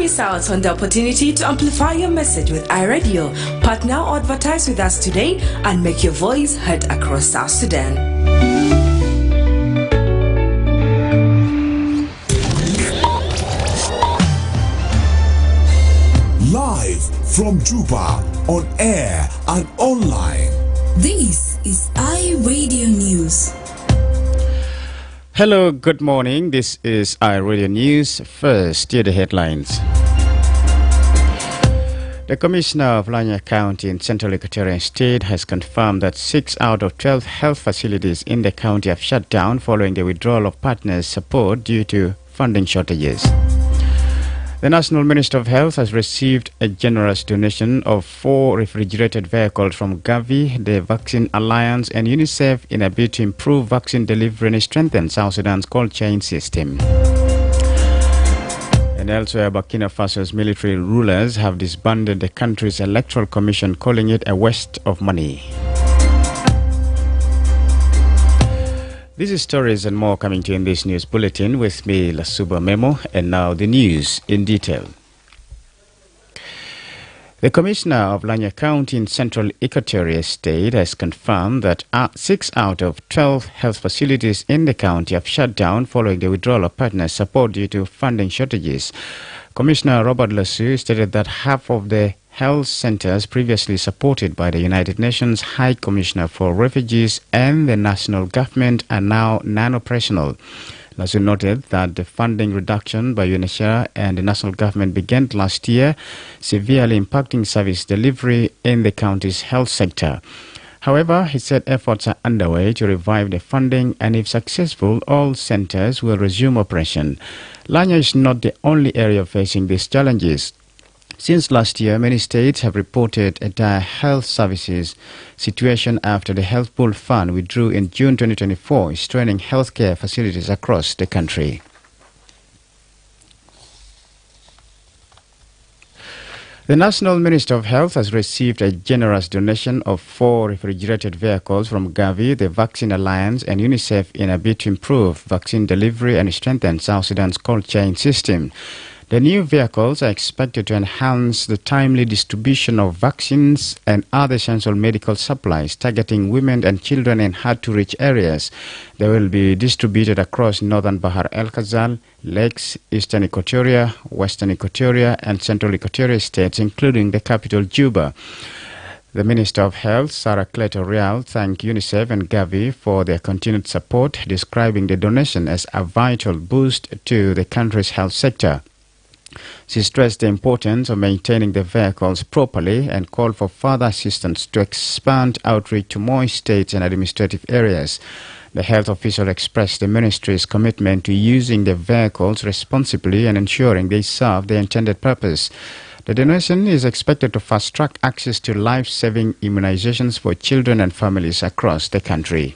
miss out on the opportunity to amplify your message with iRadio. Partner or advertise with us today and make your voice heard across South Sudan. Live from Juba, on air and online. This is iRadio News. Hello, good morning. This is iRadio News. First, here are the headlines. The Commissioner of Lanya County in Central Equatorial State has confirmed that 6 out of 12 health facilities in the county have shut down following the withdrawal of partners' support due to funding shortages. The National Minister of Health has received a generous donation of 4 refrigerated vehicles from Gavi, the Vaccine Alliance and UNICEF in a bid to improve vaccine delivery and strengthen South Sudan's cold chain system. And elsewhere, Burkina Faso's military rulers have disbanded the country's electoral commission, calling it a waste of money. These stories and more coming to you in this news bulletin with me, Lasuba Memo, and now the news in detail. The Commissioner of Lanya County in Central Equatorial State has confirmed that 6 out of 12 health facilities in the county have shut down following the withdrawal of partner support due to funding shortages. Commissioner Robert Lasuba stated that half of the health centers previously supported by the United Nations High Commissioner for Refugees and the national government are now non-operational. Lasuba noted that the funding reduction by UNHCR and the national government began last year, severely impacting service delivery in the county's health sector. However, he said efforts are underway to revive the funding, and if successful, all centers will resume operation. Lanya is not the only area facing these challenges. Since last year, many states have reported a dire health services situation after the Health Pool Fund withdrew in June 2024, straining healthcare facilities across the country. The National Minister of Health has received a generous donation of 4 refrigerated vehicles from Gavi, the Vaccine Alliance and UNICEF in a bid to improve vaccine delivery and strengthen South Sudan's cold chain system. The new vehicles are expected to enhance the timely distribution of vaccines and other essential medical supplies targeting women and children in hard-to-reach areas. They will be distributed across northern Bahar El Ghazal, Lakes, Eastern Equatoria, Western Equatoria and Central Equatoria states, including the capital Juba. The Minister of Health, Sarah Cleto Real, thanked UNICEF and Gavi for their continued support, describing the donation as a vital boost to the country's health sector. She stressed the importance of maintaining the vehicles properly and called for further assistance to expand outreach to more states and administrative areas. The health official expressed the ministry's commitment to using the vehicles responsibly and ensuring they serve their intended purpose. The donation is expected to fast-track access to life-saving immunizations for children and families across the country.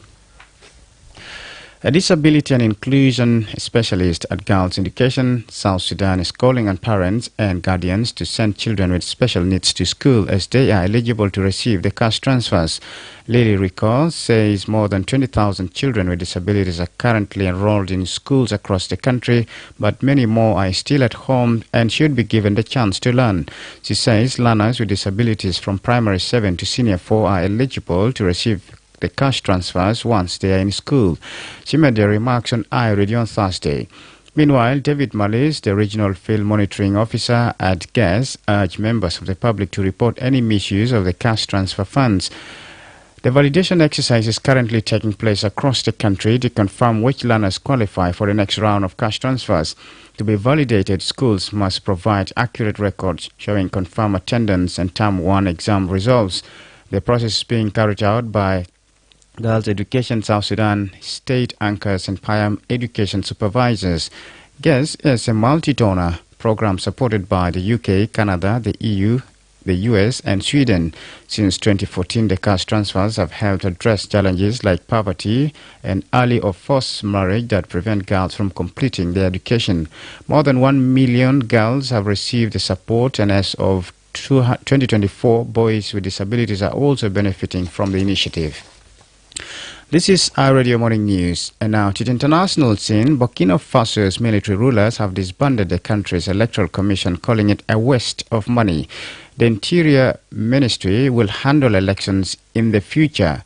A disability and inclusion specialist at Girls Education, South Sudan is calling on parents and guardians to send children with special needs to school as they are eligible to receive the cash transfers. Lily Rico says more than 20,000 children with disabilities are currently enrolled in schools across the country, but many more are still at home and should be given the chance to learn. She says learners with disabilities from primary 7 to senior 4 are eligible to receive the cash transfers once they are in school. She made the remarks on iRadio on Thursday. Meanwhile, David Mallis, the Regional Field Monitoring Officer at GAS, urged members of the public to report any misuse of the cash transfer funds. The validation exercise is currently taking place across the country to confirm which learners qualify for the next round of cash transfers. To be validated, schools must provide accurate records showing confirmed attendance and Term 1 exam results. The process is being carried out by Girls Education South Sudan, state anchors and Payam education supervisors. GES is a multi-donor program supported by the UK, Canada, the EU, the US and Sweden. Since 2014, the cash transfers have helped address challenges like poverty and early or forced marriage that prevent girls from completing their education. More than 1 million girls have received the support, and as of 2024, boys with disabilities are also benefiting from the initiative. This is our Radio Morning News. And now to the international scene, Burkina Faso's military rulers have disbanded the country's electoral commission, calling it a waste of money. The Interior Ministry will handle elections in the future.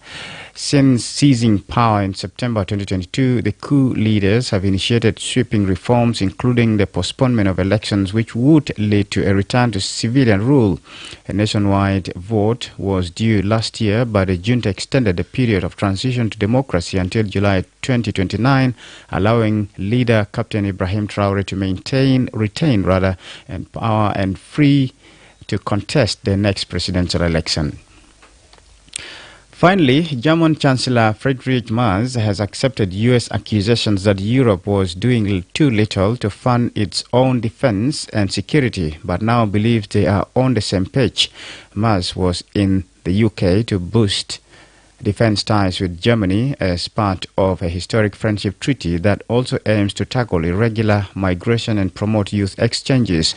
Since seizing power in September 2022, the coup leaders have initiated sweeping reforms, including the postponement of elections, which would lead to a return to civilian rule. A nationwide vote was due last year, but the junta extended the period of transition to democracy until July 2029, allowing leader Captain Ibrahim Traoré to retain power and free to contest the next presidential election. Finally, German Chancellor Friedrich Merz has accepted U.S. accusations that Europe was doing too little to fund its own defense and security, but now believes they are on the same page. Merz was in the U.K. to boost defense ties with Germany as part of a historic friendship treaty that also aims to tackle irregular migration and promote youth exchanges.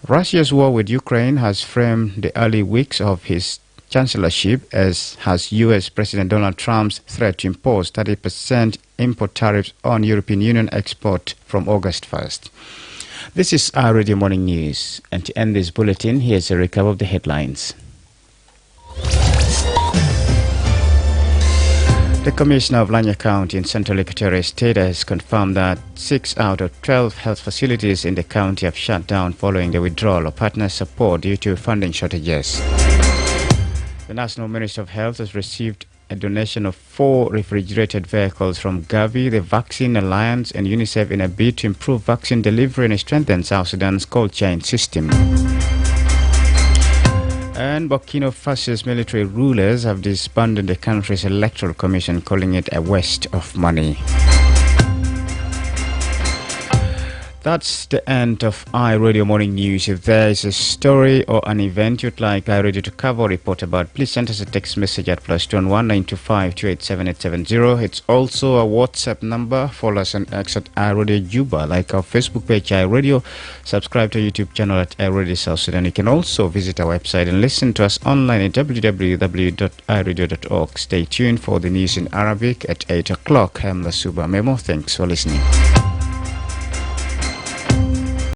Russia's war with Ukraine has framed the early weeks of his chancellorship, as has U.S. President Donald Trump's threat to impose 30% import tariffs on European Union export from August 1st. This is our Radio Morning News, and to end this bulletin, here's a recap of the headlines. The Commissioner of Lanya County in Central Equatorial State has confirmed that 6 out of 12 health facilities in the county have shut down following the withdrawal of partner support due to funding shortages. The National Ministry of Health has received a donation of 4 refrigerated vehicles from Gavi, the Vaccine Alliance, and UNICEF in a bid to improve vaccine delivery and strengthen South Sudan's cold chain system. And Burkina Faso's military rulers have disbanded the country's electoral commission, calling it a waste of money. That's the end of iRadio Morning News. If there is a story or an event you'd like iRadio to cover or report about, please send us a text message at +21 925 287 870. It's also a WhatsApp number. Follow us on X at iRadio Juba, like our Facebook page iRadio. Subscribe to our YouTube channel at iRadio South Sudan. You can also visit our website and listen to us online at www.iradio.org. Stay tuned for the news in Arabic at 8 o'clock. I'm Lasuba. Memo. Thanks for listening.